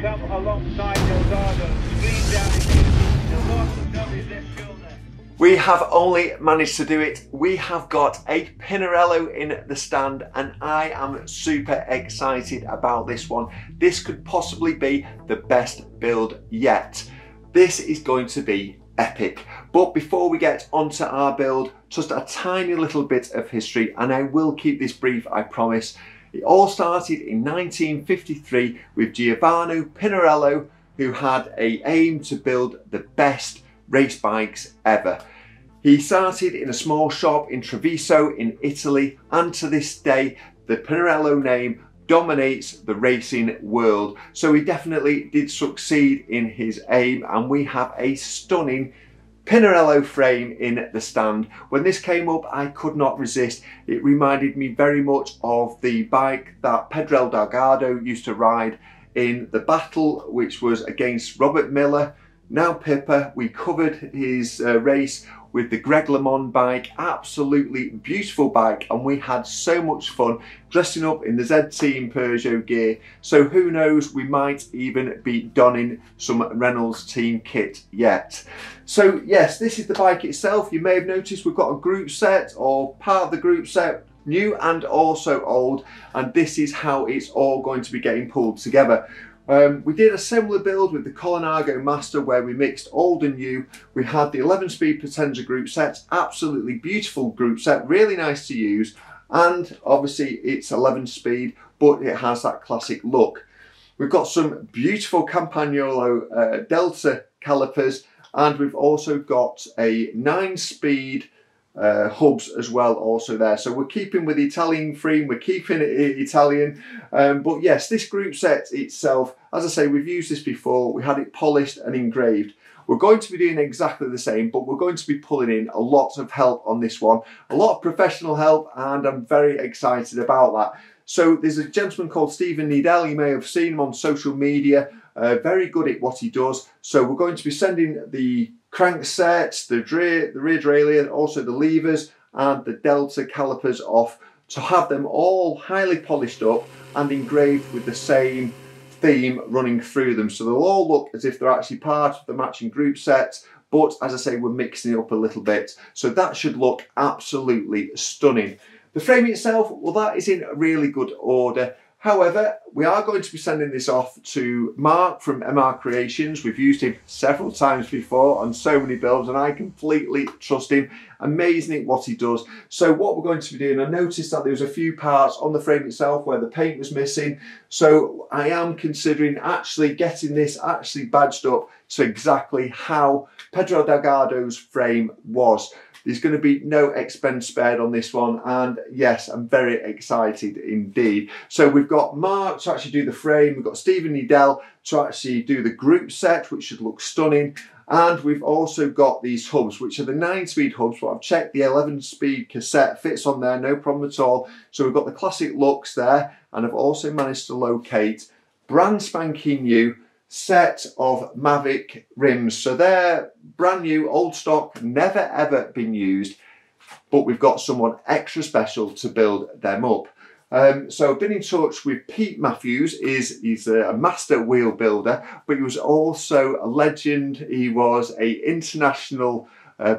come alongside Delgado, screen down his knee. Delgado his left shoulder. We have only managed to do it. We have got a Pinarello in the stand and I am super excited about this one. This could possibly be the best build yet. This is going to be epic. But before we get onto our build, just a tiny little bit of history, and I will keep this brief, I promise. It all started in 1953 with Giovanni Pinarello, who had an aim to build the best race bikes ever. He started in a small shop in Treviso in Italy, and to this day the Pinarello name dominates the racing world. So he definitely did succeed in his aim, and we have a stunning Pinarello frame in the stand. When this came up, I could not resist. It reminded me very much of the bike that Pedro Delgado used to ride in the battle, which was against Robert Miller, now Pippa. We covered his race with the Greg LeMond bike. Absolutely beautiful bike, and we had so much fun dressing up in the Z Team Peugeot gear. So who knows, we might even be donning some Reynolds team kit yet. So yes, this is the bike itself. You may have noticed we've got a group set, or part of the group set, new and also old, and this is how it's all going to be getting pulled together. We did a similar build with the Colinago Master where we mixed old and new. We had the 11-speed Potenza group set, absolutely beautiful group set, really nice to use, and obviously it's 11-speed, but it has that classic look. We've got some beautiful Campagnolo Delta calipers, and we've also got a 9-speed hubs as well also there. So we're keeping with the Italian theme, we're keeping it Italian, but yes, this group set itself, as I say, we've used this before. We had it polished and engraved. We're going to be doing exactly the same, but we're going to be pulling in a lot of help on this one, a lot of professional help, and I'm very excited about that. So there's a gentleman called Stephen Needell. You may have seen him on social media, very good at what he does. So we're going to be sending the cranksets, the rear derailleur, also the levers and the Delta calipers off to have them all highly polished up and engraved with the same theme running through them. So they'll all look as if they're actually part of the matching group sets, but as I say, we're mixing it up a little bit. So that should look absolutely stunning. The frame itself, well, that is in really good order. However, we are going to be sending this off to Mark from MR Creations. We've used him several times before on so many builds, and I completely trust him. Amazing at what he does. So what we're going to be doing, I noticed that there was a few parts on the frame itself where the paint was missing. So I am considering actually getting this actually badged up to exactly how Pedro Delgado's frame was. There's going to be no expense spared on this one, and yes, I'm very excited indeed. So we've got Mark to actually do the frame, we've got Stephen Needell to actually do the group set, which should look stunning, and we've also got these hubs, which are the 9-speed hubs, but I've checked the 11-speed cassette fits on there, no problem at all. So we've got the classic looks there, and I've also managed to locate brand spanking new set of Mavic rims. So they're brand new, old stock, never ever been used, but we've got someone extra special to build them up. So I've been in touch with Pete Matthews. He's a master wheel builder, but he was also a legend. He was an international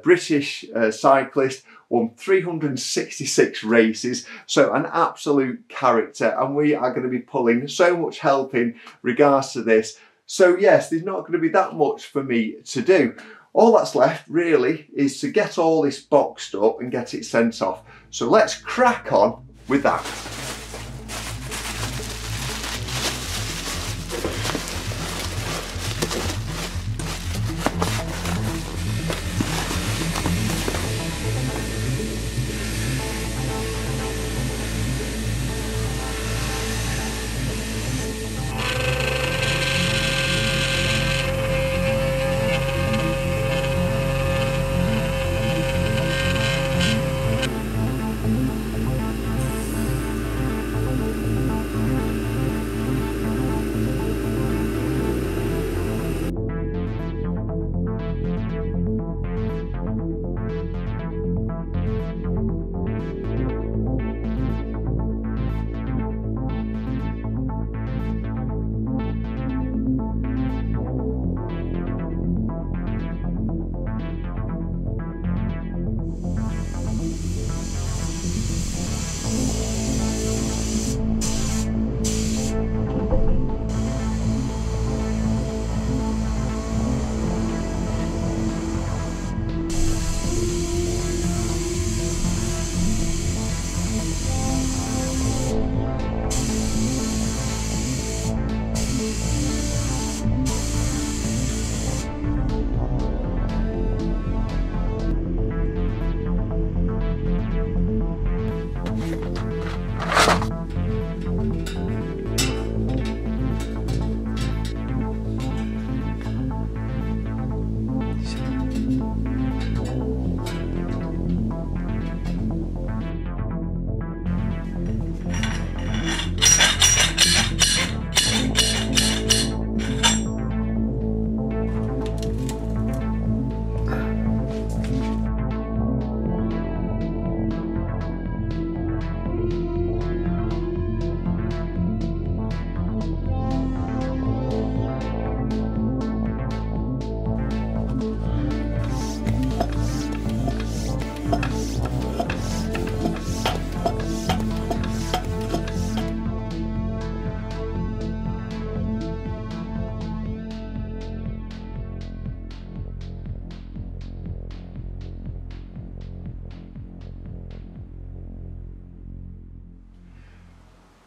British cyclist, won 366 races, so an absolute character, and we are going to be pulling so much help in regards to this. So yes, there's not going to be that much for me to do. All that's left really is to get all this boxed up and get it sent off. So let's crack on with that.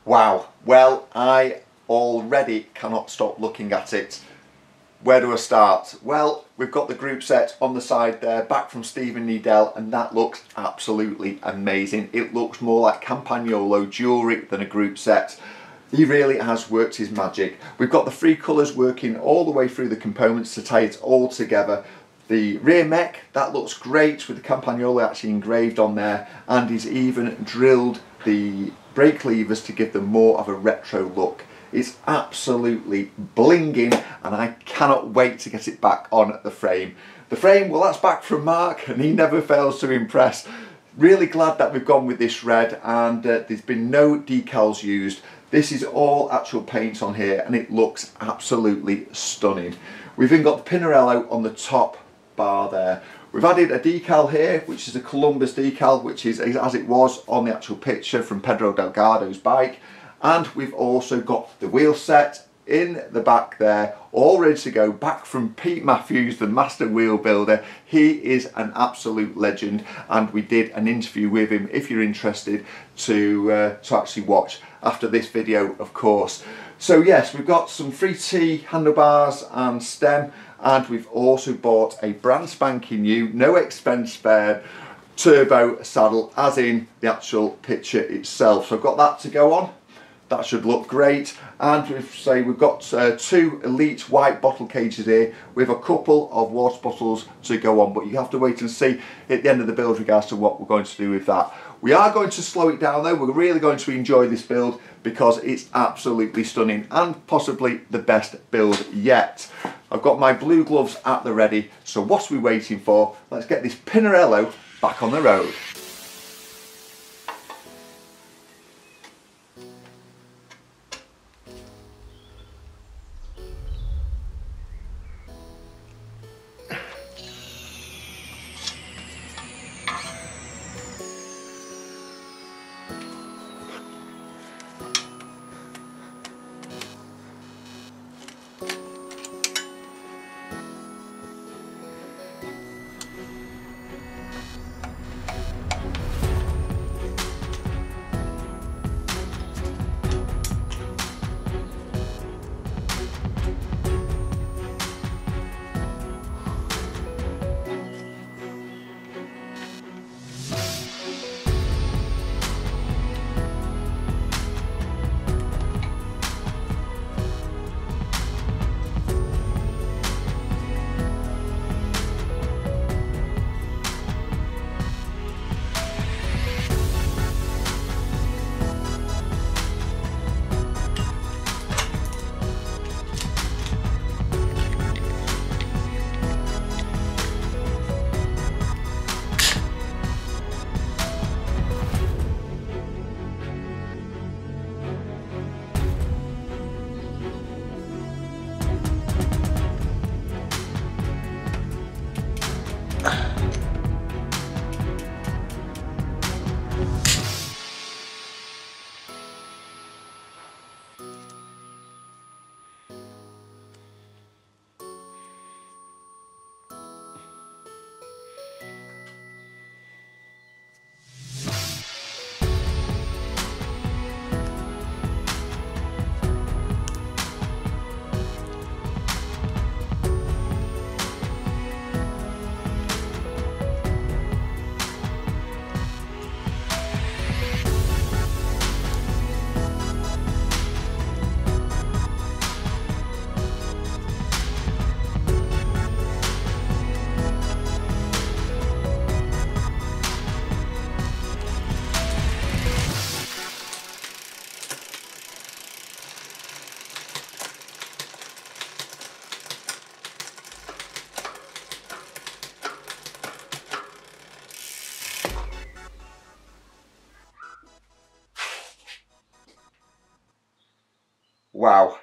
Wow, well, I already cannot stop looking at it. Where do I start? Well, we've got the group set on the side there, back from Stephen Needell, and that looks absolutely amazing. It looks more like Campagnolo jewellery than a group set. He really has worked his magic. We've got the three colours working all the way through the components to tie it all together. The rear mech, that looks great with the Campagnolo actually engraved on there, and he's even drilled the brake levers to give them more of a retro look. It's absolutely blinging, and I cannot wait to get it back on the frame. The frame, well, that's back from Mark, and he never fails to impress. Really glad that we've gone with this red, and there's been no decals used. This is all actual paint on here, and it looks absolutely stunning. We've even got the Pinarello on the top bar there. We've added a decal here, which is a Columbus decal, which is as it was on the actual picture from Pedro Delgado's bike. And we've also got the wheel set in the back there, all ready to go, back from Pete Matthews, the master wheel builder. He is an absolute legend, and we did an interview with him, if you're interested, to actually watch after this video, of course. So yes, we've got some 3T handlebars and stem, and we've also bought a brand spanking new, no expense spared, turbo saddle, as in the actual picture itself. So I've got that to go on. That should look great. And we've got two elite white bottle cages here with a couple of water bottles to go on, but you have to wait and see at the end of the build regards to what we're going to do with that. We are going to slow it down though. We're really going to enjoy this build because it's absolutely stunning and possibly the best build yet. I've got my blue gloves at the ready, so what are we waiting for? Let's get this Pinarello back on the road. Wow.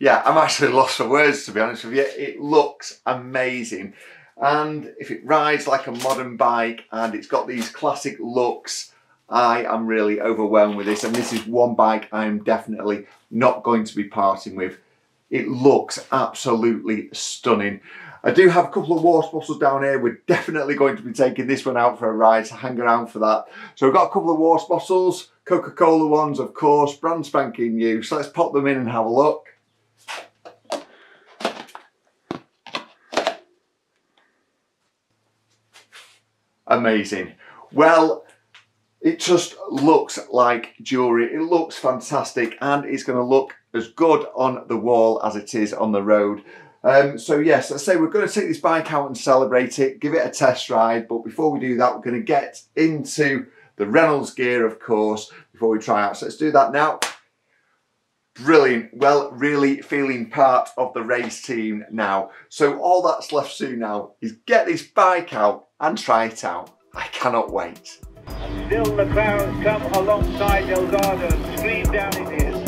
Yeah, I'm actually lost for words, to be honest with you. It looks amazing. And if it rides like a modern bike and it's got these classic looks, I am really overwhelmed with this. And this is one bike I am definitely not going to be parting with. It looks absolutely stunning. I do have a couple of water bottles down here. We're definitely going to be taking this one out for a ride, so hang around for that. So we've got a couple of water bottles, Coca-Cola ones, of course, brand spanking new. So let's pop them in and have a look. Amazing. Well, it just looks like jewellery. It looks fantastic, and it's going to look as good on the wall as it is on the road. So yes, let's say we're going to take this bike out and celebrate it, give it a test ride. But before we do that, we're going to get into the Reynolds gear, of course, before we try out. So let's do that now. Brilliant. Well, really feeling part of the race team now. So all that's left to do now is get this bike out and try it out. I cannot wait. Still the crowds come alongside Delgado, scream down in here.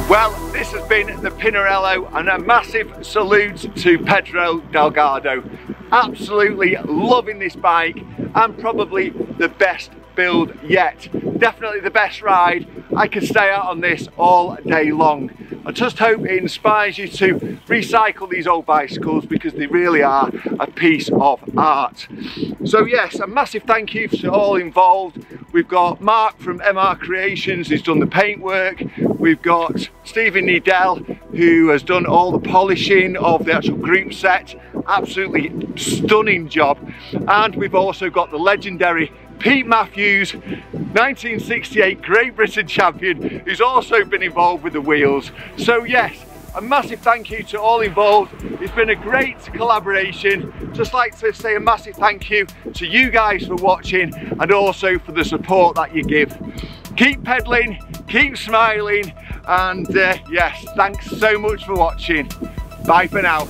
Well, this has been the Pinarello, and a massive salute to Pedro Delgado. Absolutely loving this bike, and probably the best build yet. Definitely the best ride. I could stay out on this all day long. I just hope it inspires you to recycle these old bicycles, because they really are a piece of art. So yes, a massive thank you to all involved. We've got Mark from MR Creations, who's done the paintwork. We've got Stephen Needell, who has done all the polishing of the actual group set. Absolutely stunning job. And we've also got the legendary Pete Matthews, 1968 Great Britain champion, who's also been involved with the wheels. So yes, a massive thank you to all involved. It's been a great collaboration. Just like to say a massive thank you to you guys for watching, and also for the support that you give. Keep pedaling, keep smiling, and yes, thanks so much for watching. Bye for now.